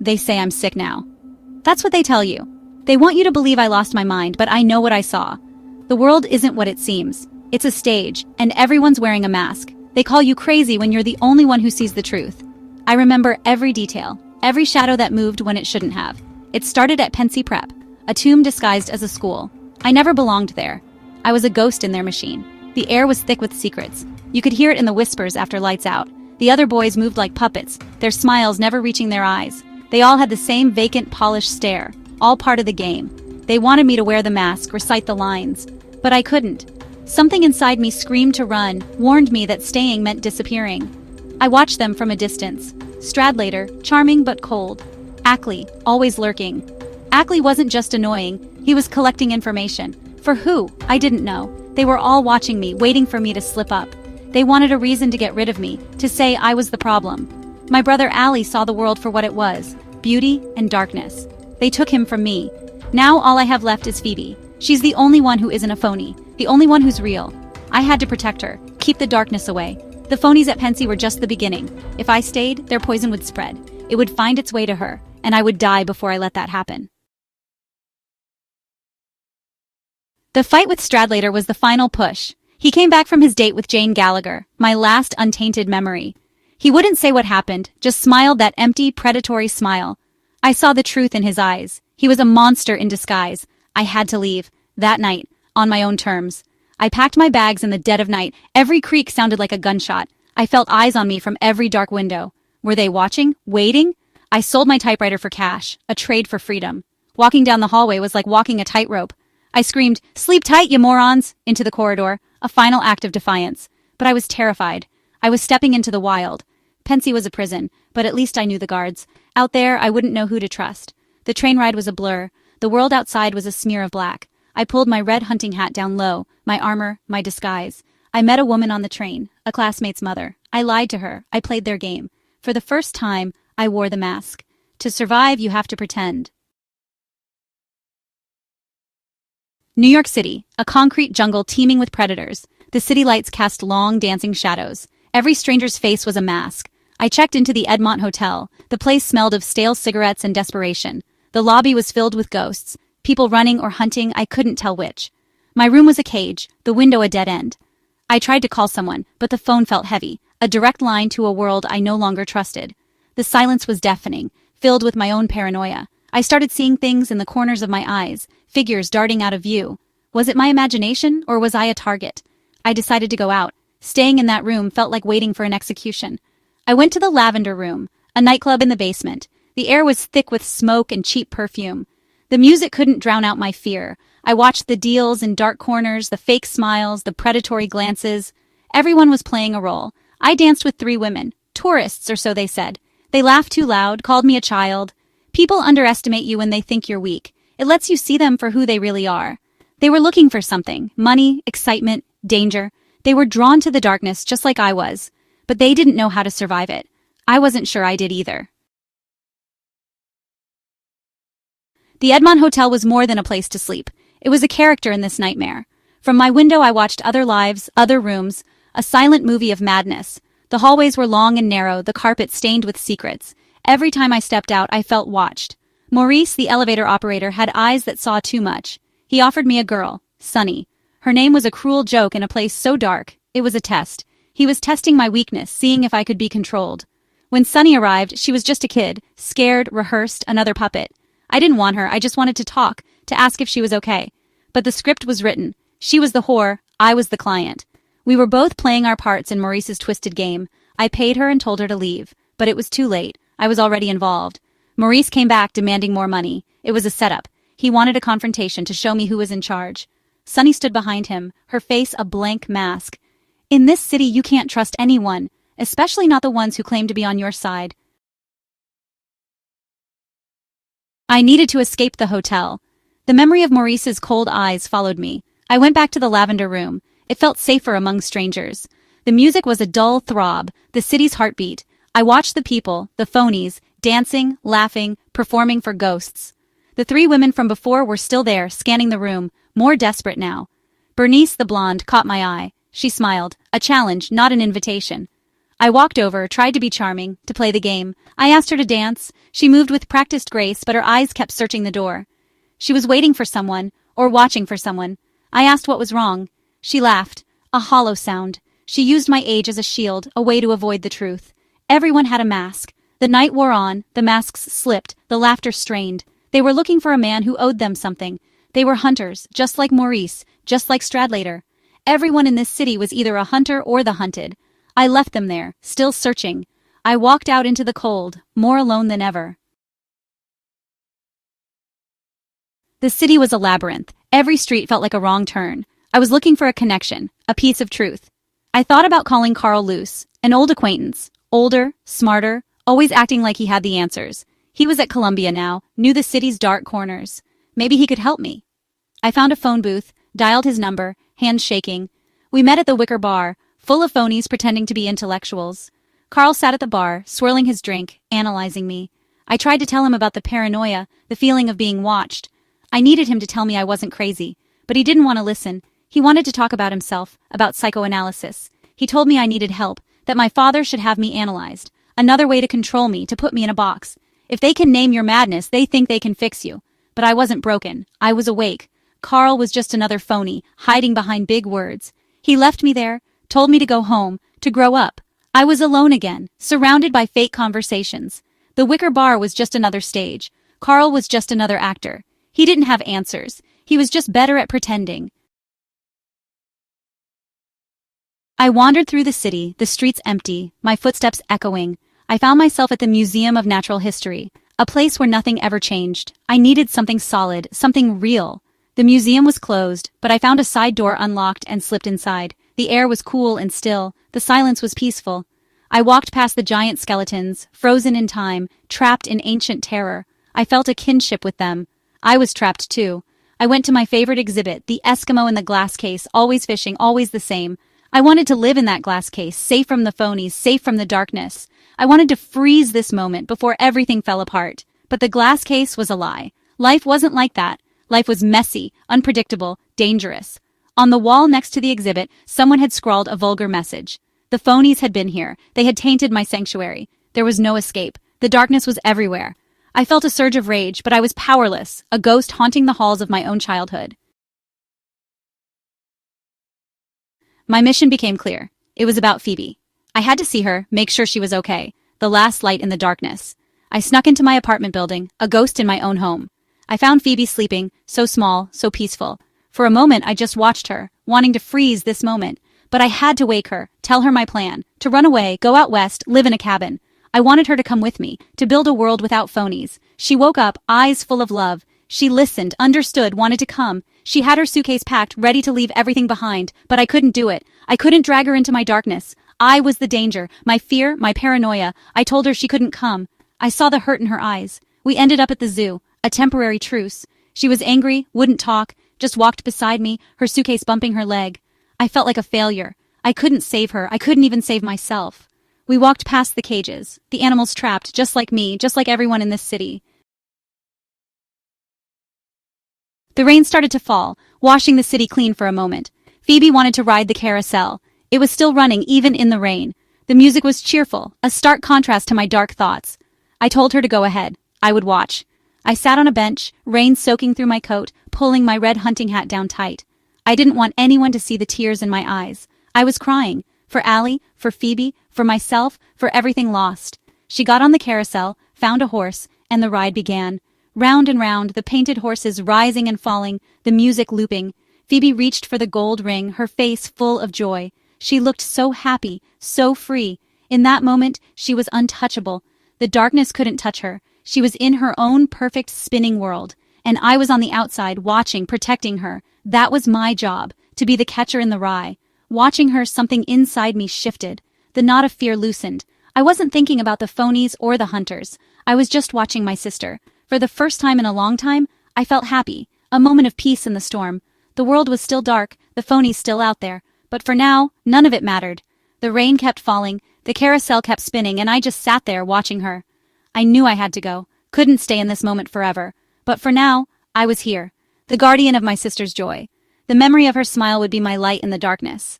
they say I'm sick now. That's what they tell you. They want you to believe I lost my mind, but I know what I saw. The world isn't what it seems. It's a stage, and everyone's wearing a mask. They call you crazy when you're the only one who sees the truth. I remember every detail, every shadow that moved when it shouldn't have. It started at Pencey Prep, a tomb disguised as a school. I never belonged there. I was a ghost in their machine. The air was thick with secrets. You could hear it in the whispers after lights out. The other boys moved like puppets, their smiles never reaching their eyes. They all had the same vacant, polished stare, all part of the game. They wanted me to wear the mask, recite the lines. But I couldn't. Something inside me screamed to run, warned me that staying meant disappearing. I watched them from a distance. Stradlater, charming but cold. Ackley, always lurking. Ackley wasn't just annoying, he was collecting information. For who? I didn't know. They were all watching me, waiting for me to slip up. They wanted a reason to get rid of me, to say I was the problem. My brother Allie saw the world for what it was, beauty and darkness. They took him from me. Now all I have left is Phoebe. She's the only one who isn't a phony, the only one who's real. I had to protect her, keep the darkness away. The phonies at Pencey were just the beginning. If I stayed, their poison would spread. It would find its way to her, and I would die before I let that happen. The fight with Stradlater was the final push. He came back from his date with Jane Gallagher, my last untainted memory. He wouldn't say what happened, just smiled that empty, predatory smile. I saw the truth in his eyes. He was a monster in disguise. I had to leave, that night, on my own terms. I packed my bags in the dead of night. Every creak sounded like a gunshot. I felt eyes on me from every dark window. Were they watching? Waiting? I sold my typewriter for cash, a trade for freedom. Walking down the hallway was like walking a tightrope. I screamed, "Sleep tight, you morons!" into the corridor, a final act of defiance. But I was terrified. I was stepping into the wild. Pencey was a prison, but at least I knew the guards. Out there, I wouldn't know who to trust. The train ride was a blur. The world outside was a smear of black. I pulled my red hunting hat down low, my armor, my disguise. I met a woman on the train, a classmate's mother. I lied to her. I played their game. For the first time, I wore the mask. To survive, you have to pretend. New York City, a concrete jungle teeming with predators. The city lights cast long, dancing shadows. Every stranger's face was a mask. I checked into the Edmont Hotel. The place smelled of stale cigarettes and desperation. The lobby was filled with ghosts. People running or hunting, I couldn't tell which. My room was a cage, the window a dead end. I tried to call someone, but the phone felt heavy, a direct line to a world I no longer trusted. The silence was deafening, filled with my own paranoia. I started seeing things in the corners of my eyes, figures darting out of view. Was it my imagination, or was I a target? I decided to go out. Staying in that room felt like waiting for an execution. I went to the Lavender Room, a nightclub in the basement. The air was thick with smoke and cheap perfume. The music couldn't drown out my fear. I watched the deals in dark corners, the fake smiles, the predatory glances. Everyone was playing a role. I danced with 3 women, tourists or so they said. They laughed too loud, called me a child. People underestimate you when they think you're weak. It lets you see them for who they really are. They were looking for something, money, excitement, danger. They were drawn to the darkness just like I was, but they didn't know how to survive it. I wasn't sure I did either. The Edmont Hotel was more than a place to sleep. It was a character in this nightmare. From my window I watched other lives, other rooms, a silent movie of madness. The hallways were long and narrow, the carpet stained with secrets. Every time I stepped out, I felt watched. Maurice, the elevator operator, had eyes that saw too much. He offered me a girl, Sunny. Her name was a cruel joke in a place so dark. It was a test. He was testing my weakness, seeing if I could be controlled. When Sunny arrived, she was just a kid, scared, rehearsed, another puppet. I didn't want her, I just wanted to talk, to ask if she was okay. But the script was written. She was the whore, I was the client. We were both playing our parts in Maurice's twisted game. I paid her and told her to leave. But it was too late. I was already involved. Maurice came back demanding more money. It was a setup. He wanted a confrontation to show me who was in charge. Sunny stood behind him, her face a blank mask. In this city you can't trust anyone, especially not the ones who claim to be on your side. I needed to escape the hotel. The memory of Maurice's cold eyes followed me. I went back to the Lavender Room. It felt safer among strangers. The music was a dull throb, the city's heartbeat. I watched the people, the phonies, dancing, laughing, performing for ghosts. The 3 women from before were still there, scanning the room, more desperate now. Bernice, the blonde, caught my eye. She smiled. A challenge, not an invitation. I walked over, tried to be charming, to play the game. I asked her to dance. She moved with practiced grace, but her eyes kept searching the door. She was waiting for someone, or watching for someone. I asked what was wrong. She laughed, a hollow sound. She used my age as a shield, a way to avoid the truth. Everyone had a mask. The night wore on, the masks slipped, the laughter strained. They were looking for a man who owed them something. They were hunters, just like Maurice, just like Stradlater. Everyone in this city was either a hunter or the hunted. I left them there, still searching. I walked out into the cold, more alone than ever. The city was a labyrinth. Every street felt like a wrong turn. I was looking for a connection, a piece of truth. I thought about calling Carl loose, an old acquaintance, older, smarter, always acting like he had the answers. He was at Columbia now, knew the city's dark corners. Maybe he could help me. I found a phone booth, dialed his number, hands shaking. We met at the Wicker Bar, full of phonies pretending to be intellectuals. Carl sat at the bar, swirling his drink, analyzing me. I tried to tell him about the paranoia, the feeling of being watched. I needed him to tell me I wasn't crazy, but he didn't want to listen. He wanted to talk about himself, about psychoanalysis. He told me I needed help, that my father should have me analyzed. Another way to control me, to put me in a box. If they can name your madness, they think they can fix you. But I wasn't broken. I was awake. Carl was just another phony, hiding behind big words. He left me there, told me to go home, to grow up. I was alone again, surrounded by fake conversations. The Wicker Bar was just another stage. Carl was just another actor. He didn't have answers. He was just better at pretending. I wandered through the city, the streets empty, my footsteps echoing. I found myself at the Museum of Natural History, a place where nothing ever changed. I needed something solid, something real. The museum was closed, but I found a side door unlocked and slipped inside. The air was cool and still. The silence was peaceful. I walked past the giant skeletons, frozen in time, trapped in ancient terror. I felt a kinship with them. I was trapped too. I went to my favorite exhibit, the Eskimo in the glass case, always fishing, always the same. I wanted to live in that glass case, safe from the phonies, safe from the darkness. I wanted to freeze this moment before everything fell apart. But the glass case was a lie. Life wasn't like that. Life was messy, unpredictable, dangerous. On the wall next to the exhibit, someone had scrawled a vulgar message. The phonies had been here. They had tainted my sanctuary. There was no escape. The darkness was everywhere. I felt a surge of rage, but I was powerless, a ghost haunting the halls of my own childhood. My mission became clear. It was about Phoebe. I had to see her, make sure she was okay. The last light in the darkness. I snuck into my apartment building, a ghost in my own home. I found Phoebe sleeping, so small, so peaceful. For a moment, I just watched her, wanting to freeze this moment. But I had to wake her, tell her my plan, to run away, go out west, live in a cabin. I wanted her to come with me, to build a world without phonies. She woke up, eyes full of love. She listened, understood, wanted to come. She had her suitcase packed, ready to leave everything behind, but I couldn't do it. I couldn't drag her into my darkness. I was the danger, my fear, my paranoia. I told her she couldn't come. I saw the hurt in her eyes. We ended up at the zoo, a temporary truce. She was angry, wouldn't talk, just walked beside me, her suitcase bumping her leg. I felt like a failure. I couldn't save her. I couldn't even save myself. We walked past the cages, the animals trapped, just like me, just like everyone in this city. The rain started to fall, washing the city clean for a moment. Phoebe wanted to ride the carousel. It was still running, even in the rain. The music was cheerful, a stark contrast to my dark thoughts. I told her to go ahead. I would watch. I sat on a bench, rain soaking through my coat, pulling my red hunting hat down tight. I didn't want anyone to see the tears in my eyes. I was crying. For Allie, for Phoebe, for myself, for everything lost. She got on the carousel, found a horse, and the ride began. Round and round, the painted horses rising and falling, the music looping. Phoebe reached for the gold ring, her face full of joy. She looked so happy, so free. In that moment, she was untouchable. The darkness couldn't touch her. She was in her own perfect spinning world. And I was on the outside, watching, protecting her. That was my job, to be the catcher in the rye. Watching her, something inside me shifted. The knot of fear loosened. I wasn't thinking about the phonies or the hunters. I was just watching my sister. For the first time in a long time, I felt happy, a moment of peace in the storm. The world was still dark, the phonies still out there, but for now, none of it mattered. The rain kept falling, the carousel kept spinning, and I just sat there watching her. I knew I had to go, couldn't stay in this moment forever, but for now, I was here, the guardian of my sister's joy. The memory of her smile would be my light in the darkness.